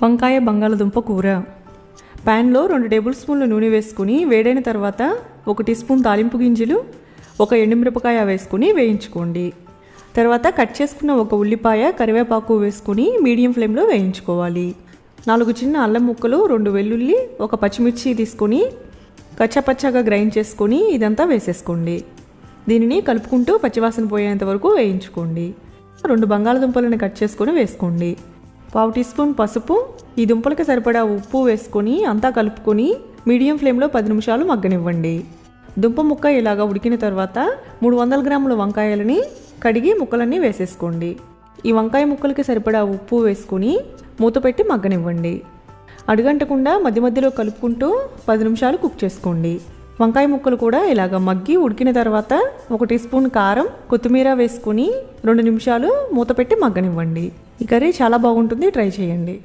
వంకాయ బంగాళదుంప కూర. ప్యాన్లో 2 టేబుల్ స్పూన్ల నూనె వేసుకుని వేడైన తర్వాత 1 టీ స్పూన్ తాలింపు గింజలు, 1 ఎండుమిరపకాయ వేసుకుని వేయించుకోండి. తర్వాత కట్ చేసుకున్న 1 ఉల్లిపాయ, కరివేపాకు వేసుకుని మీడియం ఫ్లేమ్లో వేయించుకోవాలి. 4 చిన్న అల్లం ముక్కలు, 2 వెల్లుల్లి, 1 పచ్చిమిర్చి తీసుకొని కచ్చపచ్చగా గ్రైండ్ చేసుకొని ఇదంతా వేసేసుకోండి. దీనిని కలుపుకుంటూ పచ్చివాసన పోయేంత వరకు వేయించుకోండి. 2 బంగాళదుంపలను కట్ చేసుకొని వేసుకోండి. 1/2 టీ స్పూన్ పసుపు, ఈ దుంపలకి సరిపడా ఉప్పు వేసుకొని అంతా కలుపుకొని మీడియం ఫ్లేమ్లో 10 నిమిషాలు మగ్గనివ్వండి. దుంప ముక్క ఇలాగా ఉడికిన తర్వాత 300 గ్రాముల వంకాయలని కడిగి ముక్కలన్నీ వేసేసుకోండి. ఈ వంకాయ ముక్కలకి సరిపడా ఉప్పు వేసుకొని మూత పెట్టి మగ్గనివ్వండి. అడుగంటకుండా మధ్య మధ్యలో కలుపుకుంటూ 10 నిమిషాలు కుక్ చేసుకోండి. వంకాయ ముక్కలు కూడా ఇలాగ మగ్గి ఉడికిన తర్వాత 1 టీ స్పూన్ కారం, కొత్తిమీర వేసుకొని 2 నిమిషాలు మూత పెట్టి మగ్గనివ్వండి. ఈ కర్రీ చాలా బాగుంటుంది, ట్రై చేయండి.